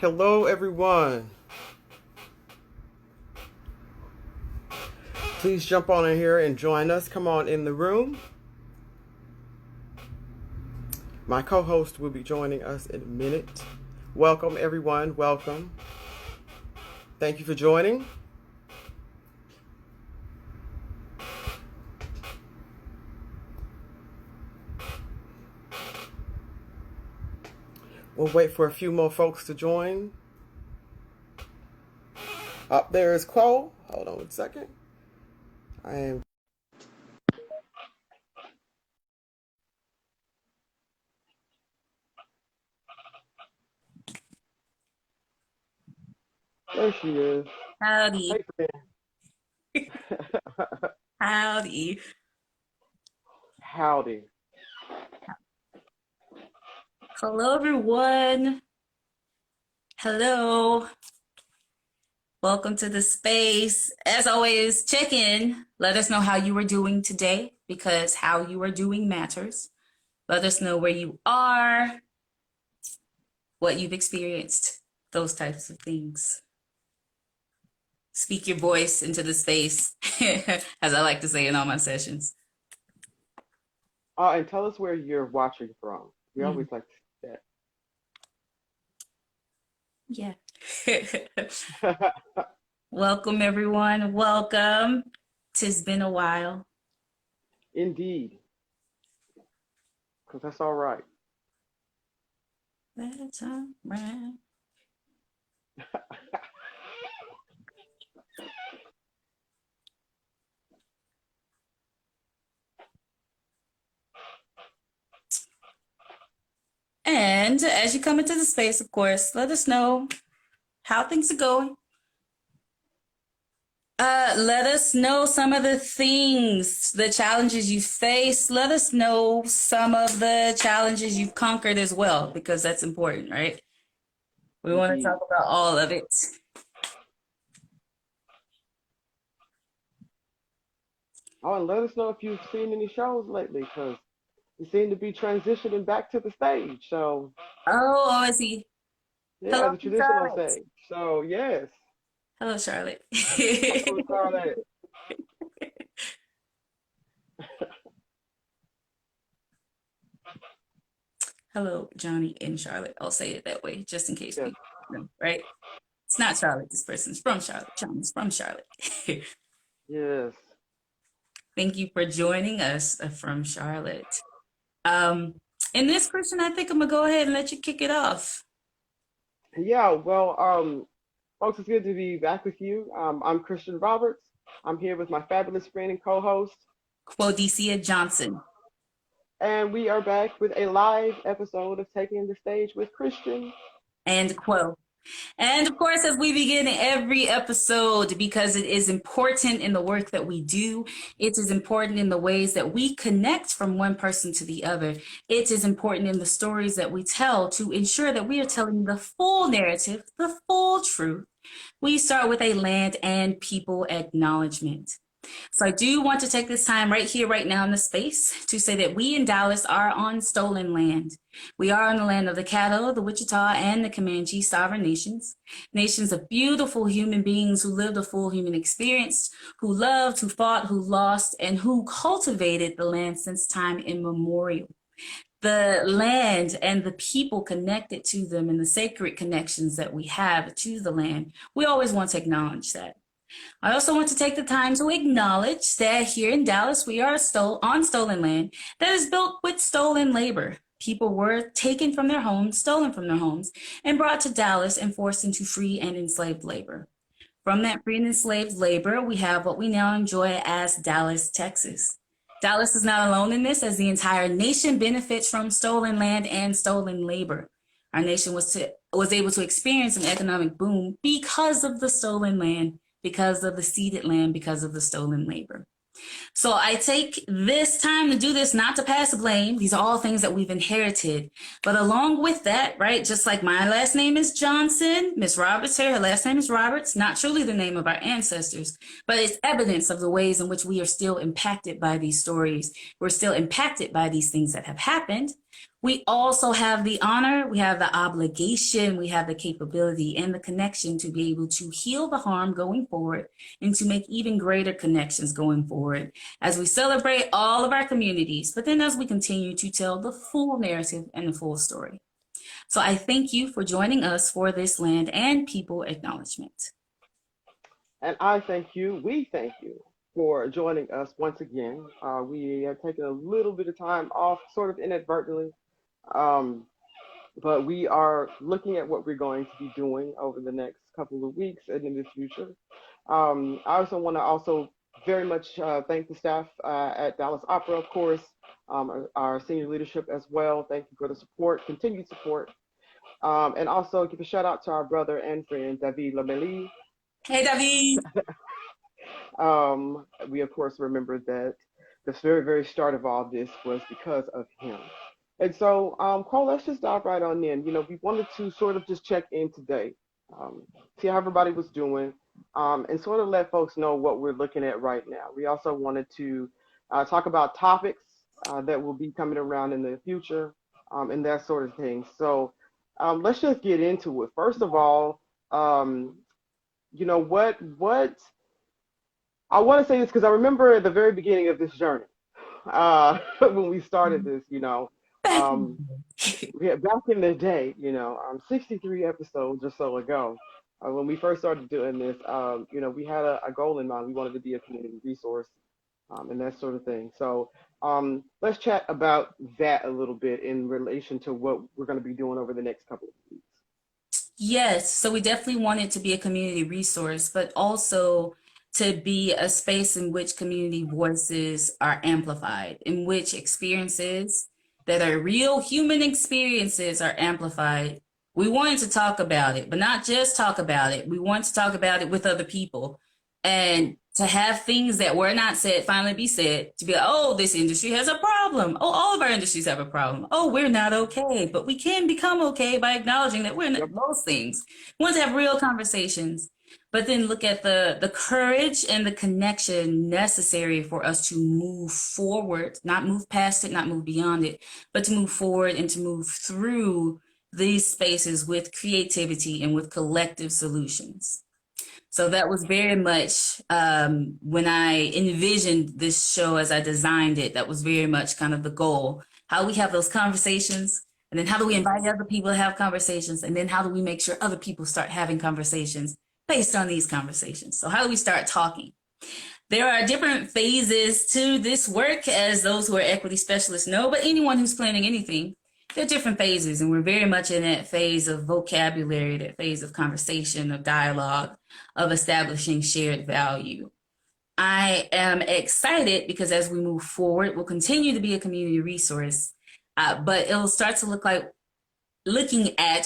Hello, everyone. Please jump on in here and join us. Come on in the room. My co-host will be joining us in a minute. Welcome, everyone. Welcome. Thank you for joining. We'll wait for a few more folks to join. Up there is Chloe. Hold on a second. I am. There she is. Howdy. Hey, friend. Howdy. Howdy. Hello, everyone. Hello. Welcome to the space. As always, check in. Let us know how you are doing today because how you are doing matters. Let us know where you are, what you've experienced, those types of things. Speak your voice into the space, as I like to say in all my sessions. And tell us where you're watching from. We Mm, always like to yeah. see that. Welcome, everyone. Welcome. Tis been a while. Indeed, because that's all right. That's all right. And as you come into the space, of course, let us know how things are going. Let us know some of the things, the challenges you face. Let us know some of the challenges you've conquered as well, because that's important, right? We want to talk Indeed. about all of it. Oh, and let us know if you've seen any shows lately, because we seem to be transitioning back to the stage. So, Oh, I see. yeah, Hello, the traditional Charlotte. stage. So, yes. Hello, Charlotte. Hello, Charlotte. Hello, Johnny and Charlotte. I'll say it that way, just in case Yes. people know, right? It's not Charlotte. This person's from Charlotte. Johnny's from Charlotte. Yes. Thank you for joining us from Charlotte. Um, in this question, I think I'm gonna go ahead and let you kick it off. Yeah, well, folks, it's good to be back with you. I'm Christian Roberts. I'm here with my fabulous friend and co-host, Quodicia Johnson and we are back with a live episode of Taking the Stage with Christian. and Quo. And of course, as we begin every episode, because it is important in the work that we do, it is important in the ways that we connect from one person to the other. It is important in the stories that we tell to ensure that we are telling the full narrative, the full truth. We start with a land and people acknowledgement. So I do want to take this time right here, right now in the space to say that we in Dallas are on stolen land. We are on the land of the Caddo, the Wichita, and the Comanche sovereign nations, nations of beautiful human beings who lived a full human experience, who loved, who fought, who lost, and who cultivated the land since time immemorial. The land and the people connected to them and the sacred connections that we have to the land, we always want to acknowledge that. I also want to take the time to acknowledge that here in Dallas, we are on stolen land that is built with stolen labor. People were taken from their homes, stolen from their homes, and brought to Dallas and forced into free and enslaved labor. From that free and enslaved labor, we have what we now enjoy as Dallas, Texas. Dallas is not alone in this, as the entire nation benefits from stolen land and stolen labor. Our nation was able to experience an economic boom because of the stolen land, because of the ceded land, because of the stolen labor. So I take this time to do this not to pass blame. These are all things that we've inherited. But along with that, right, just like my last name is Johnson, Miss Roberts here, her last name is Roberts, not truly the name of our ancestors, but it's evidence of the ways in which we are still impacted by these stories. We're still impacted by these things that have happened. We also have the honor, we have the obligation, we have the capability and the connection to be able to heal the harm going forward and to make even greater connections going forward as we celebrate all of our communities, but then as we continue to tell the full narrative and the full story. So I thank you for joining us for this land and people acknowledgement. And we thank you for joining us once again. We have taken a little bit of time off, sort of inadvertently, um, but we are looking at what we're going to be doing over the next couple of weeks and in the future. I also want to very much thank the staff at Dallas Opera, of course, our senior leadership as well. Thank you for the support, continued support. And also give a shout out to our brother and friend, David Lamelli. Hey, David. We, of course, remember that the very, very start of all this was because of him. And so, Cole, let's just dive right on in. We wanted to sort of just check in today, see how everybody was doing, and sort of let folks know what we're looking at right now. We also wanted to talk about topics that will be coming around in the future, and that sort of thing. So let's just get into it. First of all, what I want to say this because I remember at the very beginning of this journey, when we started this, back in the day, 63 episodes or so ago, when we first started doing this, we had a goal in mind. We wanted to be a community resource, and that sort of thing. So let's chat about that a little bit in relation to what we're going to be doing over the next couple of weeks. Yes, so we definitely want it to be a community resource, but also to be a space in which community voices are amplified, in which experiences that are real human experiences are amplified. We wanted to talk about it, but not just talk about it. We want to talk about it with other people and to have things that were not said finally be said, to be like, oh, this industry has a problem. Oh, all of our industries have a problem. Oh, we're not okay, but we can become okay by acknowledging that we're not those things. We want to have real conversations, but then look at the courage and the connection necessary for us to move forward, not move past it, not move beyond it, but to move forward and to move through these spaces with creativity and with collective solutions. So that was very much when I envisioned this show as I designed it, that was very much kind of the goal. How we have those conversations, and then how do we invite other people to have conversations, and then how do we make sure other people start having conversations based on these conversations? So how do we start talking? There are different phases to this work, as those who are equity specialists know, but anyone who's planning anything, there are different phases, and we're very much in that phase of vocabulary, that phase of conversation, of dialogue, of establishing shared value. I am excited because as we move forward, we'll continue to be a community resource, but it'll start to look like looking at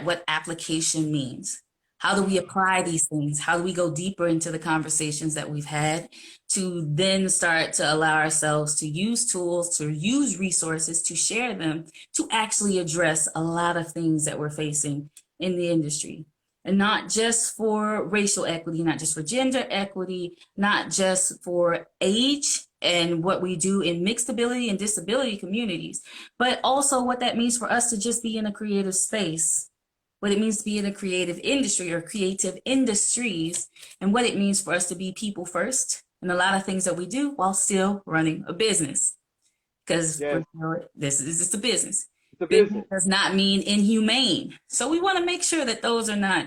what application means. How do we apply these things? How do we go deeper into the conversations that we've had to then start to allow ourselves to use tools, to use resources, to share them, to actually address a lot of things that we're facing in the industry? And not just for racial equity, not just for gender equity, not just for age and what we do in mixed ability and disability communities, but also what that means for us to just be in a creative space, what it means to be in a creative industry or creative industries, and what it means for us to be people first in a lot of things that we do while still running a business. Because this is just a business. Business does not mean inhumane. So we want to make sure that those are not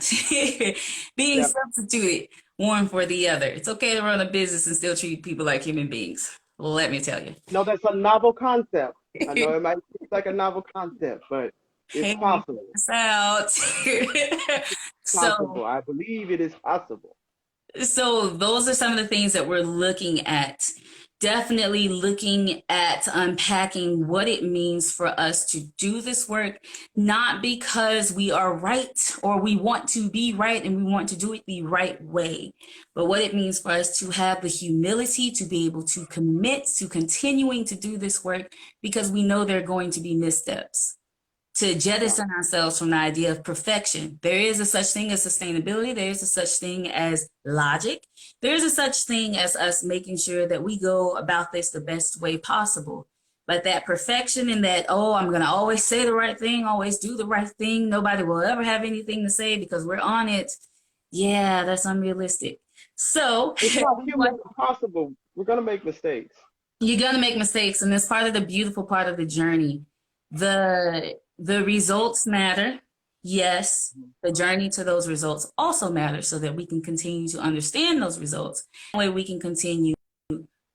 being substituted one for the other. It's okay to run a business and still treat people like human beings. Let me tell you. No, that's a novel concept. I know it might seem like a novel concept, but it's possible. It's out. Possible. I believe it is possible. So those are some of the things that we're looking at. Definitely looking at unpacking what it means for us to do this work, not because we are right or we want to be right and we want to do it the right way, but what it means for us to have the humility to be able to commit to continuing to do this work because we know there are going to be missteps. To jettison ourselves from the idea of perfection. There is a such thing as sustainability. There is a such thing as logic. There is a such thing as us making sure that we go about this the best way possible. But that perfection and that, oh, I'm going to always say the right thing, always do the right thing. Nobody will ever have anything to say because we're on it. Yeah, that's unrealistic. So It's not humanly possible. We're gonna make mistakes. you're going to make mistakes. And that's part of the beautiful part of the journey. The results matter. Yes, the journey to those results also matters so that we can continue to understand those results. That way we can continue,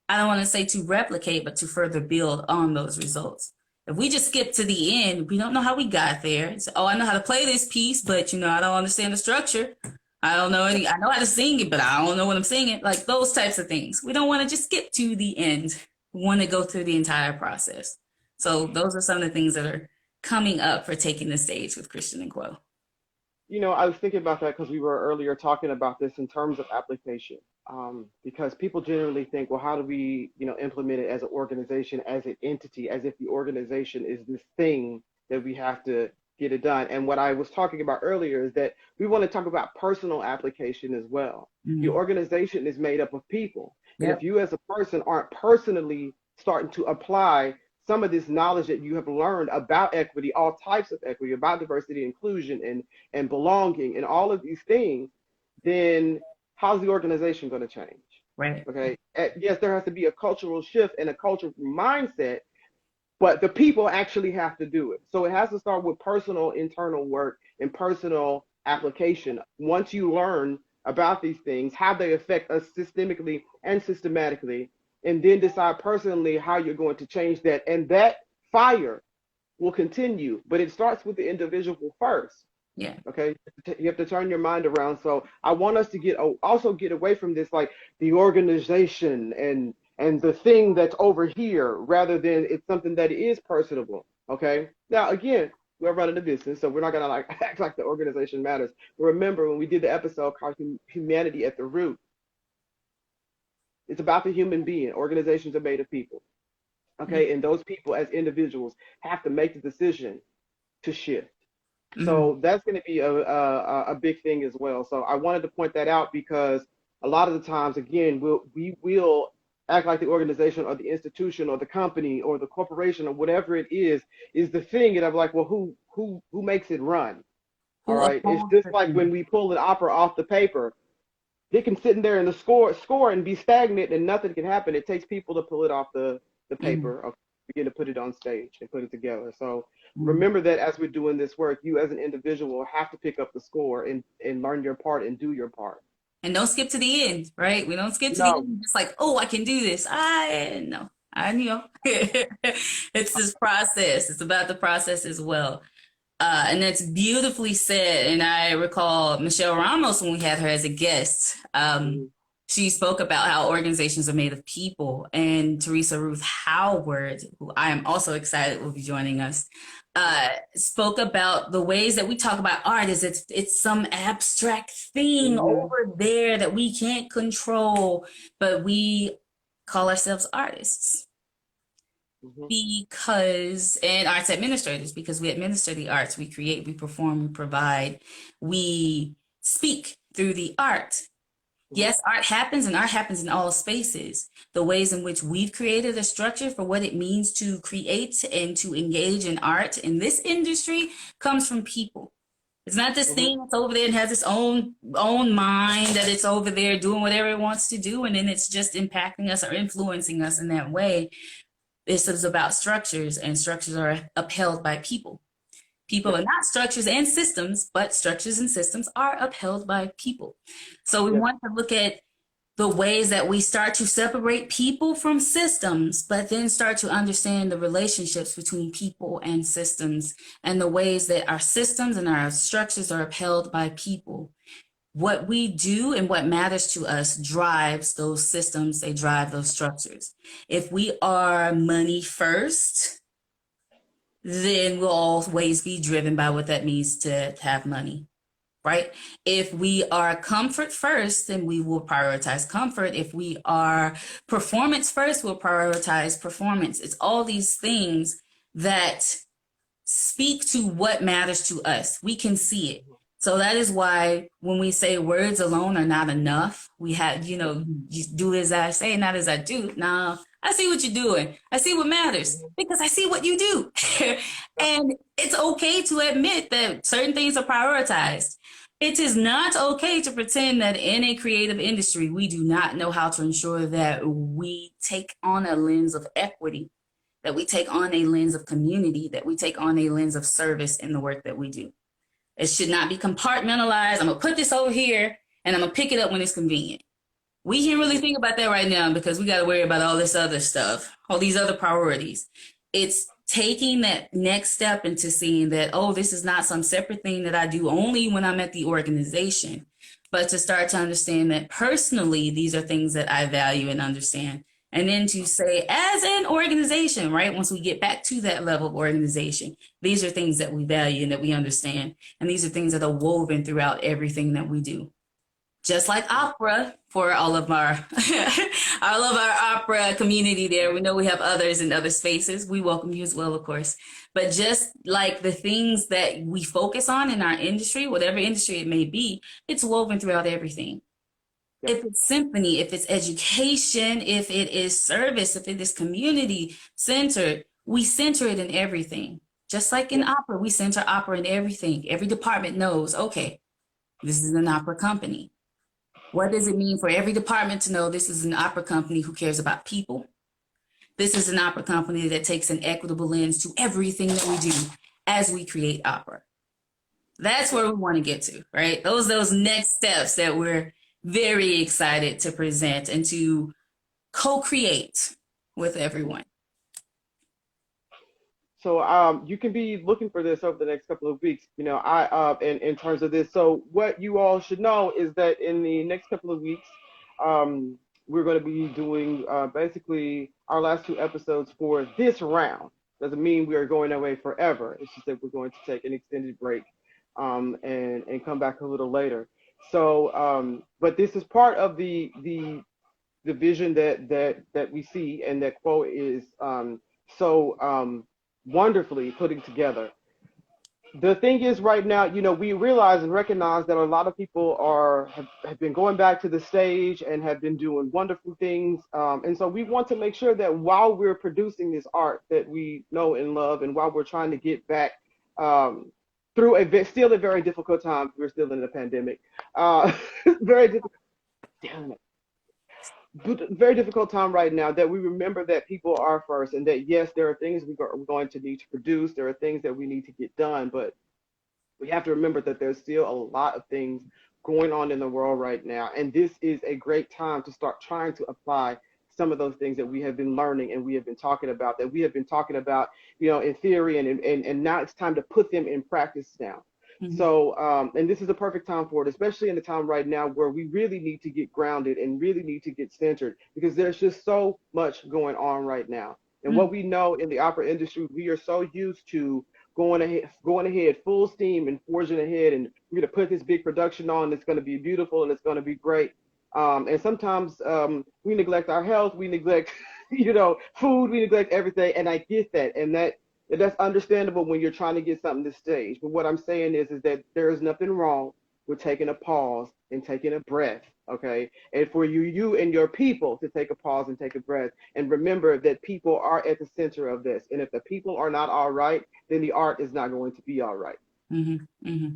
I don't want to say to replicate, but to further build on those results. If we just skip to the end, we don't know how we got there. It's, oh, I know how to play this piece, but I don't understand the structure. I don't know any, I know how to sing it, but I don't know what I'm singing. Like those types of things. We don't want to just skip to the end. We want to go through the entire process. So those are some of the things that are coming up for taking the stage with Christian and Quo. I was thinking about that because we were earlier talking about this in terms of application. Because people generally think, well, how do we, implement it as an organization, as an entity, as if the organization is this thing that we have to get it done. And what I was talking about earlier is that we want to talk about personal application as well. Mm-hmm. Your organization is made up of people. Yep. And if you as a person aren't personally starting to apply some of this knowledge that you have learned about equity, all types of equity, about diversity, inclusion, and belonging, and all of these things, then how's the organization going to change? Right. Okay. Yes, there has to be a cultural shift and a cultural mindset, but the people actually have to do it. So it has to start with personal internal work and personal application. Once you learn about these things, how they affect us systemically and systematically, and then decide personally how you're going to change that. And that fire will continue, but it starts with the individual first. Yeah. Okay. You have to turn your mind around. So I want us to also get away from this, like the organization and the thing that's over here, rather than it's something that is personable. Okay. Now, again, we're running a business, so we're not going to act like the organization matters. But remember when we did the episode called Humanity at the Root, it's about the human being. Organizations are made of people. Okay. Mm-hmm. And those people as individuals have to make the decision to shift. Mm-hmm. So that's going to be a big thing as well. So I wanted to point that out because a lot of the times, again, we will act like the organization or the institution or the company or the corporation or whatever it is the thing. And I'm like, well, who makes it run? All right. It's just like when we pull an opera off the paper. They can sit in there in the score and be stagnant and nothing can happen. It takes people to pull it off the paper, or begin to put it on stage and put it together. So remember that as we're doing this work, you as an individual have to pick up the score and learn your part and do your part. And don't skip to the end, right? We don't skip to the end. It's like, oh, I can do this. I know. It's this process. It's about the process as well. And that's beautifully said. And I recall Michelle Ramos, when we had her as a guest, she spoke about how organizations are made of people. And Teresa Ruth Howard, who I am also excited will be joining us, spoke about the ways that we talk about art as it's some abstract thing over there that we can't control, but we call ourselves artists. Because, and arts administrators, because we administer the arts, we create, we perform, we provide, we speak through the art. Yes, art happens, and art happens in all spaces. The ways in which we've created a structure for what it means to create and to engage in art in this industry comes from people. It's not this thing that's over there and has its own mind, that it's over there doing whatever it wants to do, and then it's just impacting us or influencing us in that way. This is about structures, and structures are upheld by people. People are not structures and systems, but structures and systems are upheld by people. So we want to look at the ways that we start to separate people from systems, but then start to understand the relationships between people and systems, and the ways that our systems and our structures are upheld by people. What we do and what matters to us drives those systems, they drive those structures. If we are money first, then we'll always be driven by what that means to have money, right? If we are comfort first, then we will prioritize comfort. If we are performance first, we'll prioritize performance. It's all these things that speak to what matters to us. We can see it. So that is why when we say words alone are not enough, we have, you do as I say, not as I do. Now, I see what you're doing. I see what matters because I see what you do. And it's okay to admit that certain things are prioritized. It is not okay to pretend that in a creative industry, we do not know how to ensure that we take on a lens of equity, that we take on a lens of community, that we take on a lens of service in the work that we do. It should not be compartmentalized. I'm going to put this over here and I'm going to pick it up when it's convenient. We can't really think about that right now because we got to worry about all this other stuff, all these other priorities. It's taking that next step into seeing that, oh, this is not some separate thing that I do only when I'm at the organization, but to start to understand that personally, these are things that I value and understand. And then to say, as an organization, right, once we get back to that level of organization, these are things that we value and that we understand. And these are things that are woven throughout everything that we do. Just like opera for all of our opera community there. We know we have others in other spaces. We welcome you as well, of course. But just like the things that we focus on in our industry, whatever industry it may be, it's woven throughout everything. Yep. If it's symphony, if it's education, if it is service, if it is community centered, we center it in everything. Just like in opera, we center opera in everything. Every department knows, okay, this is an opera company. What does it mean for every department to know this is an opera company who cares about people? This is an opera company that takes an equitable lens to everything that we do as we create opera. That's where we want to get to, right? Those next steps that we're very excited to present and to co-create with everyone. So you can be looking for this over the next couple of weeks, you know, in terms of this. So what you all should know is that in the next couple of weeks, we're going to be doing basically our last 2 episodes for this round. Doesn't mean we are going away forever. It's just that we're going to take an extended break and come back a little later. So, but this is part of the vision that we see, and that Quo is wonderfully putting together. The thing is, right now, you know, we realize and recognize that a lot of people have been going back to the stage and have been doing wonderful things, and so we want to make sure that while we're producing this art that we know and love, and while we're trying to get back through still a very difficult time, we're still in a pandemic, very difficult. Damn it. Very difficult time right now, that we remember that people are first, and that yes, there are things we're going to need to produce, there are things that we need to get done, but we have to remember that there's still a lot of things going on in the world right now, and this is a great time to start trying to apply some of those things that we have been learning and we have been talking about, you know, in theory, and now it's time to put them in practice now. Mm-hmm. So, and this is a perfect time for it, especially in the time right now where we really need to get grounded and really need to get centered, because there's just so much going on right now. And what we know in the opera industry, we are so used to going ahead full steam and forging ahead, and we're going to put this big production on. It's going to be beautiful and it's going to be great. And sometimes we neglect our health, we neglect, you know, food, we neglect everything. And I get that. And that's understandable when you're trying to get something to stage. But what I'm saying is that there is nothing wrong with taking a pause and taking a breath, okay? And for you and your people to take a pause and take a breath, and remember that people are at the center of this. And if the people are not all right, then the art is not going to be all right. Mm-hmm. Mm-hmm.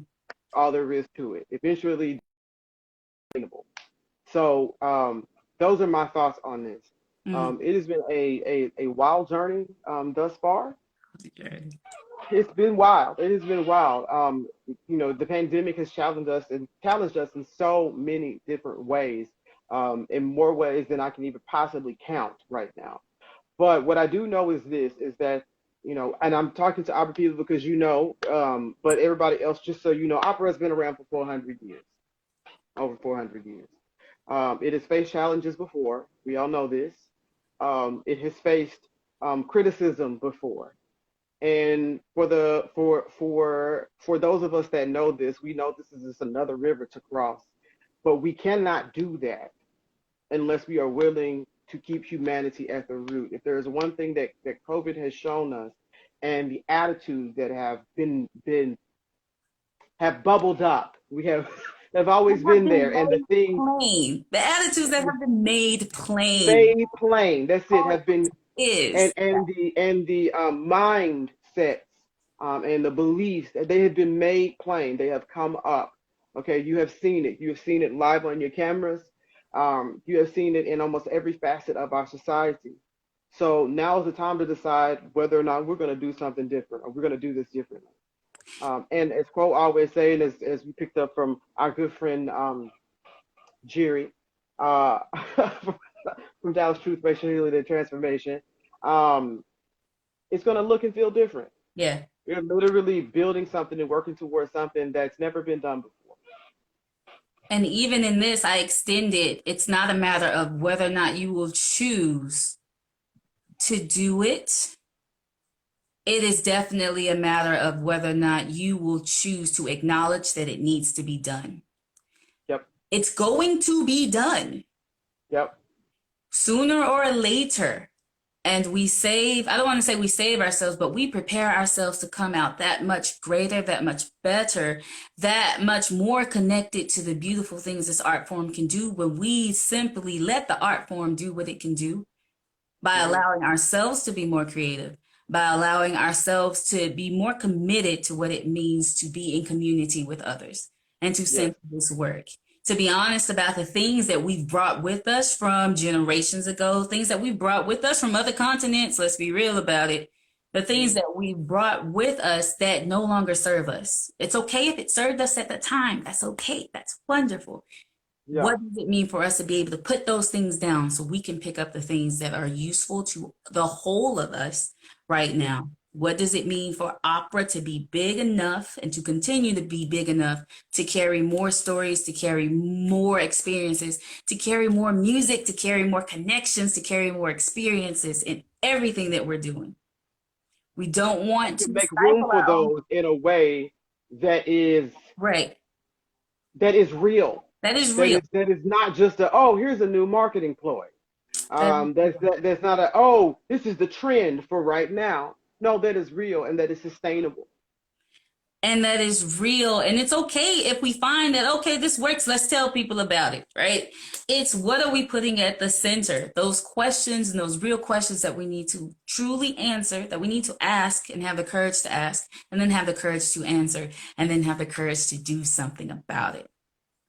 All there is to it. Eventually, so those are my thoughts on this. Mm-hmm. It has been a wild journey thus far. It's been wild. It has been wild. You know, the pandemic has challenged us in so many different ways, in more ways than I can even possibly count right now. But what I do know is that, you know, and I'm talking to opera people because, you know, but everybody else, just so you know, opera has been around for 400 years, over 400 years. It has faced challenges before. We all know this. It has faced criticism before. And for those of us that know this, we know this is just another river to cross. But we cannot do that unless we are willing to keep humanity at the root. If there is one thing that COVID has shown us, and the attitudes that have bubbled up, we have have always That have been been there, and the made things plain. The attitudes that have been made plain. made plain. That's it. All Have been it is. and the mindsets and the beliefs that they have been made plain. They have come up. Okay, you have seen it. You have seen it live on your cameras. You have seen it in almost every facet of our society. So now is the time to decide whether or not we're going to do something different or we're going to do this differently. And as Quo always saying, as we picked up from our good friend Jerry uh, from Dallas Truth Racial Healing and Transformation, um, it's going to look and feel different. Yeah. You're literally building something and working towards something that's never been done before. And even in this, I extend it. It's not a matter of whether or not you will choose to do it. It is definitely a matter of whether or not you will choose to acknowledge that it needs to be done. Yep. It's going to be done. Yep. Sooner or later. And we save, I don't want to say we save ourselves, but we prepare ourselves to come out that much greater, that much better, that much more connected to the beautiful things this art form can do when we simply let the art form do what it can do by allowing ourselves to be more creative, by allowing ourselves to be more committed to what it means to be in community with others and to send this work. To be honest about the things that we've brought with us from generations ago, things that we've brought with us from other continents, let's be real about it, the things that we brought with us that no longer serve us. It's okay if it served us at the time. That's okay. That's wonderful. Yeah. What does it mean for us to be able to put those things down so we can pick up the things that are useful to the whole of us right now? What does it mean for opera to be big enough and to continue to be big enough to carry more stories, to carry more experiences, to carry more music, to carry more connections, to carry more experiences in everything that we're doing? We don't want to make room stifle for our own. those in a way that is Right. that is real. That is real. That is not just a, oh, here's a new marketing ploy. That's not a, oh, this is the trend for right now. No, that is real and that is sustainable. And that is real. And it's okay if we find that, okay, this works, let's tell people about it, right? It's what are we putting at the center? Those questions and those real questions that we need to truly answer, that we need to ask and have the courage to ask, and then have the courage to answer, and then have the courage to do something about it.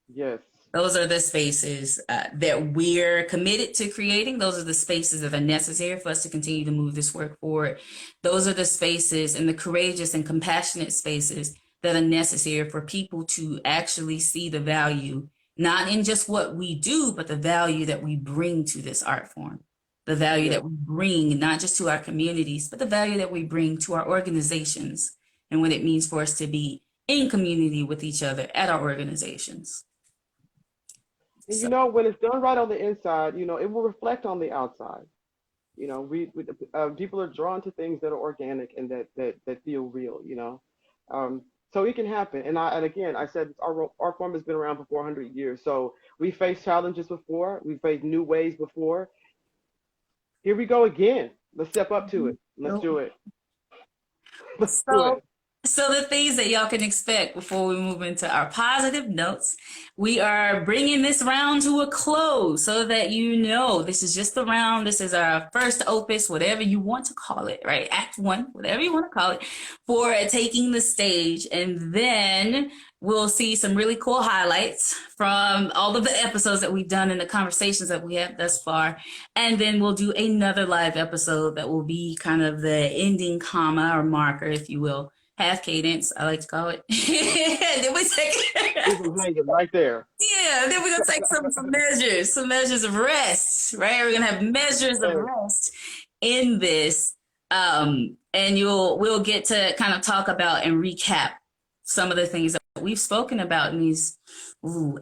Yes. Those are the spaces that we're committed to creating. Those are the spaces that are necessary for us to continue to move this work forward. Those are the spaces and the courageous and compassionate spaces that are necessary for people to actually see the value, not in just what we do, but the value that we bring to this art form. The value that we bring, not just to our communities, but the value that we bring to our organizations and what it means for us to be in community with each other at our organizations. And you know, when it's done right on the inside, you know, it will reflect on the outside. You know, people are drawn to things that are organic and that feel real. You know, so it can happen. And again, I said our form has been around for 400 years. So we faced challenges before. We faced new ways before. Here we go again. Let's step up to it. Let's do it. Let's do it. So the things that y'all can expect before we move into our positive notes, we are bringing this round to a close so that you know this is just the round. This is our first opus, whatever you want to call it, right? Act 1, whatever you want to call it, for taking the stage. And then we'll see some really cool highlights from all of the episodes that we've done and the conversations that we have thus far. And then we'll do another live episode that will be kind of the ending comma or marker, if you will. Half cadence, I like to call it. Then we take right there. Yeah, then we're gonna take some measures of rest, right? We're gonna have measures of rest in this, and we'll get to kind of talk about and recap some of the things that we've spoken about in these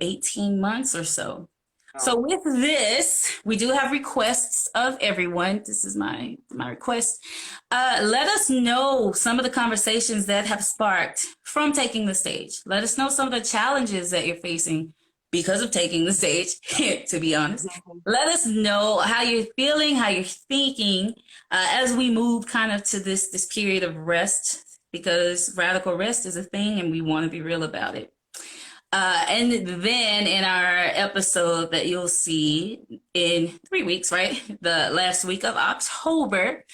18 months or so. So with this, we do have requests of everyone. This is my request. Let us know some of the conversations that have sparked from taking the stage. Let us know some of the challenges that you're facing because of taking the stage, to be honest. Let us know how you're feeling, how you're thinking as we move kind of to this period of rest, because radical rest is a thing and we want to be real about it. And then in our episode that you'll see in 3 weeks, right? The last week of October,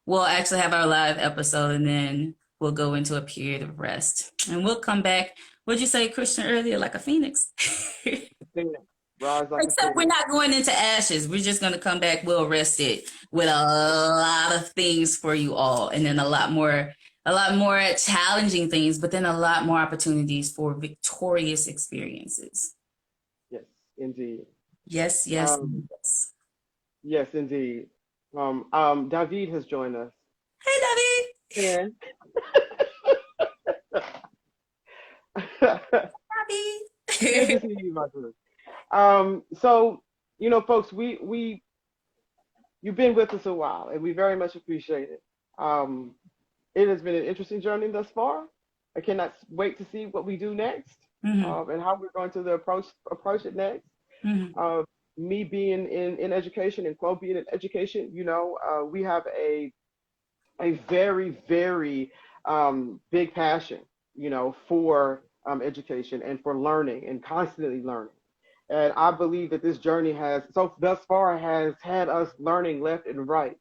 we'll actually have our live episode, and then we'll go into a period of rest. And we'll come back. What'd you say, Christian, earlier? Like a phoenix? Phoenix, rise like a Except we're phoenix. not going into ashes. We're just going to come back well rested with a lot of things for you all, and then a lot more challenging things, but then a lot more opportunities for victorious experiences. Yes, indeed. Yes, yes, Um, yes. yes, indeed. David has joined us. Hey, And good to David. see you, my friend. So folks, we you've been with us a while, and we very much appreciate it. Um, it has been an interesting journey thus far. I cannot wait to see what we do next, hmm and how we're going to approach it next. hmm Uh, Me being in education and Chloe being in education, we have a very, very big passion, for education and for learning and constantly learning. And I believe that this journey has, so thus far, has had us learning left and right,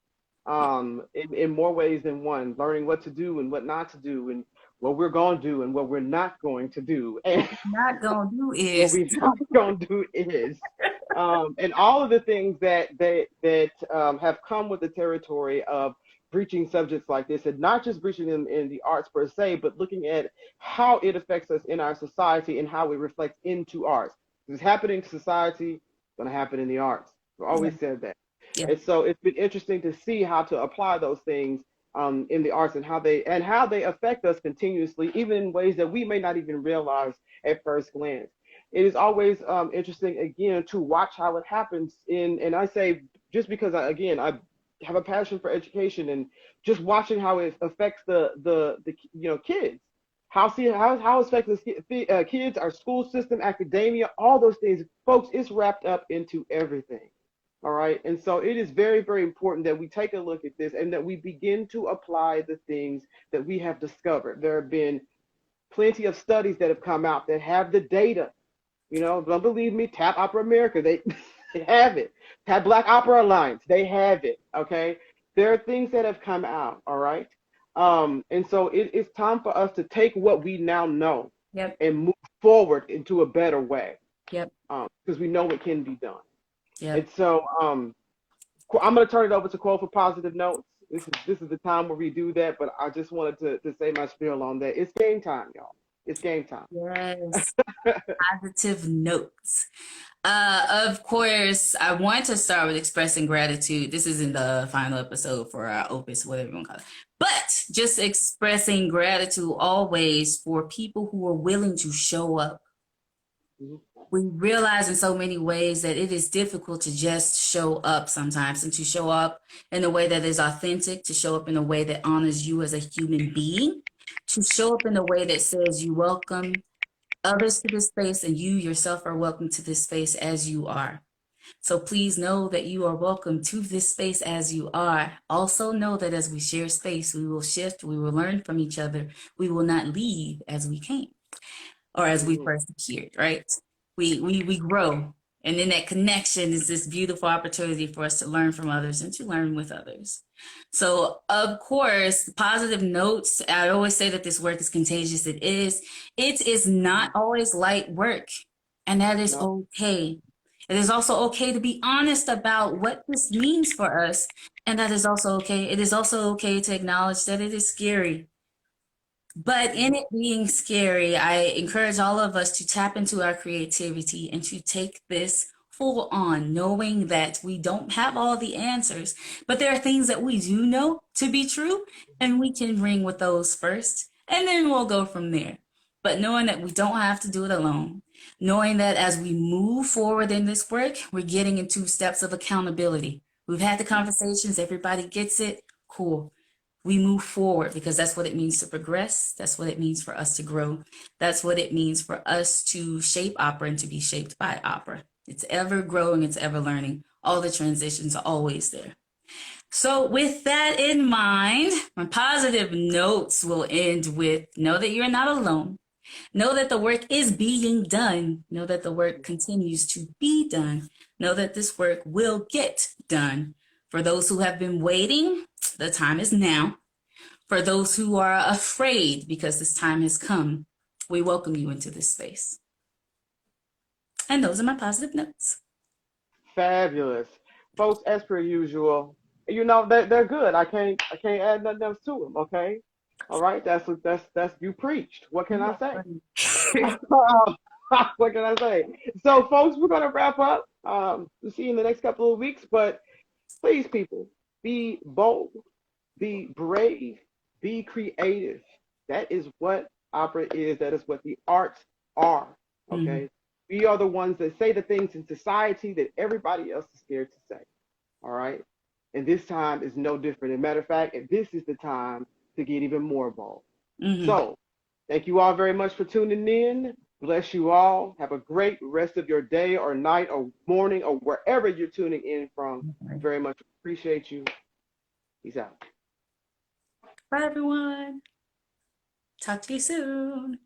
in more ways than one, learning what to do and what not to do, and what we're going to do and what we're not going to do. And Not gonna do what is we're not going to do is, and all of the things that have come with the territory of breaching subjects like this, and not just breaching them in the arts per se, but looking at how it affects us in our society and how it reflects into arts. If it's happening in society, it's going to happen in the arts. I've yeah, always said that. yeah, And so it's been interesting to see how to apply those things, in the arts, and how they affect us continuously, even in ways that we may not even realize at first glance. It is always interesting again to watch how it happens and I say, just because I have a passion for education, and just watching how it affects the kids, how it affects the kids, our school system, academia, all those things, folks. It's wrapped up into everything. All right. And so it is very, very important that we take a look at this and that we begin to apply the things that we have discovered. There have been plenty of studies that have come out that have the data. Don't believe me, Tap Opera America, they, they have it. Tap Black Opera Alliance, they have it. Okay. There are things that have come out. All right. And so it's time for us to take what we now know yep, and move forward into a better way. yep, Because we know it can be done. yep. And so I'm going to turn it over to Cole for positive notes. This is the time where we do that, but I just wanted to say my spiel on that. It's game time, y'all. It's game time. Yes, positive notes. Of course, I want to start with expressing gratitude. This isn't the final episode for our opus, whatever you want to call it. But just expressing gratitude always for people who are willing to show up. Mhm. We realize in so many ways that it is difficult to just show up sometimes, and to show up in a way that is authentic, to show up in a way that honors you as a human being, to show up in a way that says you welcome others to this space and you yourself are welcome to this space as you are. So please know that you are welcome to this space as you are. Also know that as we share space, we will shift, we will learn from each other. We will not leave as we came or as we Mhm. first appeared, right? We grow. And then that connection is this beautiful opportunity for us to learn from others and to learn with others. So, of course, positive notes. I always say that this work is contagious. It is. It is not always light work, and that is No. okay. It is also okay to be honest about what this means for us, and that is also okay. It is also okay to acknowledge that it is scary. But in Mhm. it being scary, I encourage all of us to tap into our creativity and to take this full on, knowing that we don't have all the answers, but there are things that we do know to be true, and we can ring with those first, and then we'll go from there. But knowing that we don't have to do it alone, knowing that as we move forward in this work, we're getting into steps of accountability. We've had the conversations, everybody gets it, cool. We move forward because that's what it means to progress. That's what it means for us to grow. That's what it means for us to shape opera and to be shaped by opera. It's ever growing, it's ever learning. All the transitions are always there. So, with that in mind, my positive notes will end with know that you're not alone. Know that the work is being done. Know that the work continues to be done. Know that this work will get done. For those who have been waiting, the time is now. For those who are afraid because this time has come, we welcome you into this space. And those are my positive notes. Fabulous. Folks, as per usual, you know, they're good. I can't add nothing else to them, okay? All right, that's you preached. What can I say? What can I say? So, folks, we're gonna wrap up. We'll see you in the next couple of weeks. But please, people, be bold, be brave, be creative. That is what opera is. That is what the arts are. Okay. We are the ones that say the things in society that everybody else is scared to say. All right. And this time is no different. As a matter of fact, this is the time to get even more bold. So, thank you all very much for tuning in. Bless you all. Have a great rest of your day or night or morning or wherever you're tuning in from. Very much appreciate you. Peace out. Bye, everyone. Talk to you soon.